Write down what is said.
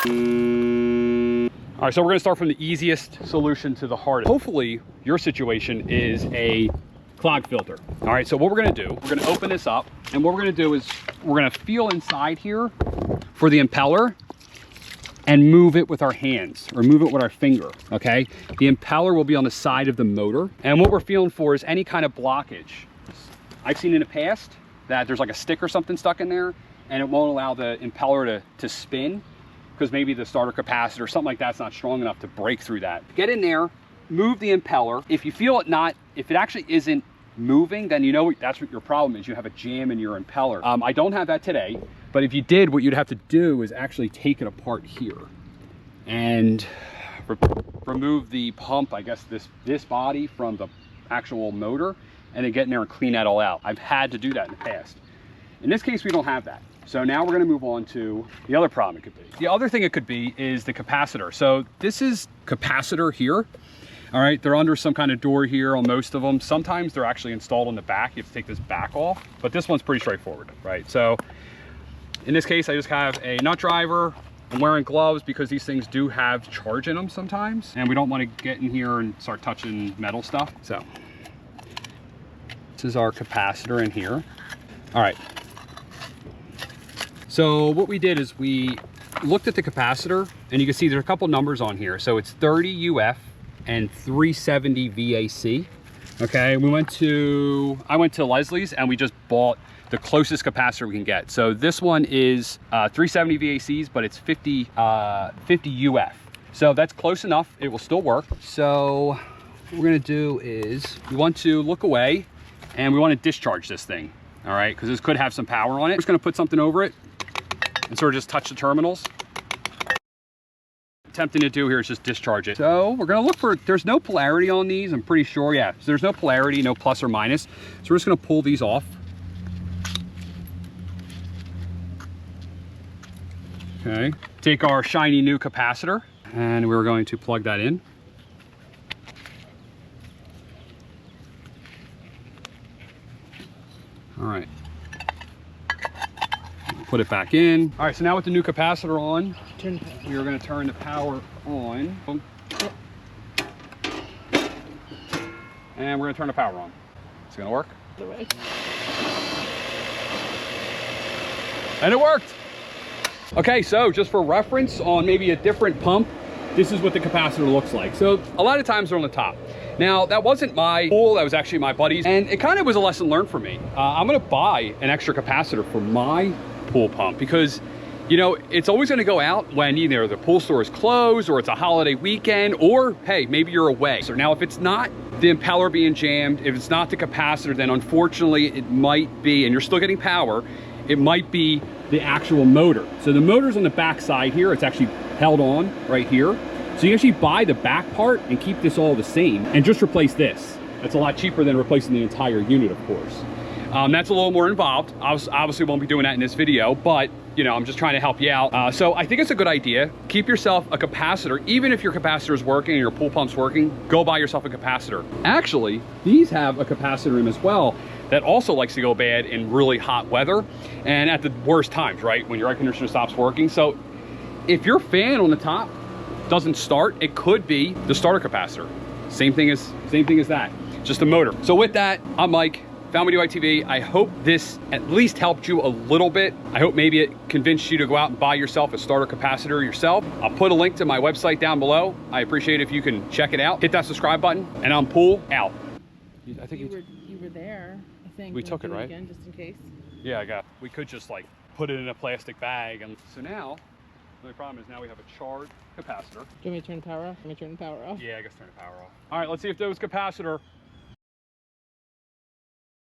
All right, so we're gonna start from the easiest solution to the hardest. Hopefully your situation is a clog filter. All right, so what we're gonna do, we're gonna open this up, and what we're gonna do is we're gonna feel inside here for the impeller and move it with our hands or move it with our finger, okay? The impeller will be on the side of the motor, and what we're feeling for is any kind of blockage. I've seen in the past that there's like a stick or something stuck in there and it won't allow the impeller to spin, because maybe the starter capacitor or something like that's not strong enough to break through that. Get in there, move the impeller. If you feel it not, if it actually isn't moving, then you know that's what your problem is. You have a jam in your impeller. I don't have that today, but if you did, what you'd have to do is actually take it apart here and remove the pump, I guess this body from the actual motor, and then get in there and clean that all out. I've had to do that in the past. In this case, we don't have that. So now we're gonna move on to the other problem it could be. The other thing it could be is the capacitor. So this is capacitor here. All right, they're under some kind of door here on most of them. Sometimes they're actually installed on the back. You have to take this back off, but this one's pretty straightforward, right? So in this case, I just have a nut driver. I'm wearing gloves because these things do have charge in them sometimes, and we don't want to get in here and start touching metal stuff. So this is our capacitor in here. All right. So what we did is we looked at the capacitor, and you can see there's a couple numbers on here. So it's 30 UF and 370 VAC. Okay, I went to Leslie's and we just bought the closest capacitor we can get. So this one is 370 VACs, but it's 50 UF. So that's close enough. It will still work. So what we're gonna do is we want to look away and we want to discharge this thing. All right, because this could have some power on it. We're just gonna put something over it and sort of just touch the terminals. Attempting to do here is just discharge it. So we're gonna look for, there's no polarity on these, I'm pretty sure, yeah. So there's no polarity, no plus or minus. So we're just gonna pull these off. Okay, take our shiny new capacitor and we're going to plug that in. All right. Put it back in. All right, so now with the new capacitor on, we are going to turn the power on. And we're going to turn the power on. It's going to work. And it worked. Okay, so just for reference on maybe a different pump, this is what the capacitor looks like. So a lot of times they're on the top. Now, that wasn't my pool, that was actually my buddy's, and it kind of was a lesson learned for me. I'm gonna buy an extra capacitor for my pool pump because, you know, it's always gonna go out when either the pool store is closed or it's a holiday weekend, or hey, maybe you're away. So now if it's not the impeller being jammed, if it's not the capacitor, then unfortunately it might be, and you're still getting power, it might be the actual motor. So the motor's on the back side here, it's actually held on right here. So you actually buy the back part and keep this all the same and just replace this. That's a lot cheaper than replacing the entire unit, of course. That's a little more involved. Obviously won't be doing that in this video, but you know, I'm just trying to help you out. So I think it's a good idea. Keep yourself a capacitor. Even if your capacitor is working and your pool pump's working, go buy yourself a capacitor. Actually, these have a capacitor in as well that also likes to go bad in really hot weather and at the worst times, right? When your air conditioner stops working. So if your fan on the top doesn't start, it could be the starter capacitor. Same thing as that, just a motor. So with that, I'm Mike, Found Me Do TV. I hope this at least helped you a little bit. I hope maybe it convinced you to go out and buy yourself a starter capacitor yourself. I'll put a link to my website down below. I appreciate it if you can check it out. Hit that subscribe button, and I'm Pool out. I think you were there, I think. We took it, right? Again, just in case. Yeah, we could just like put it in a plastic bag. And so now, the only problem is now we have a charged capacitor. Do you want me to turn the power off? Let me turn the power off. Yeah, I guess turn the power off. All right, let's see if those capacitor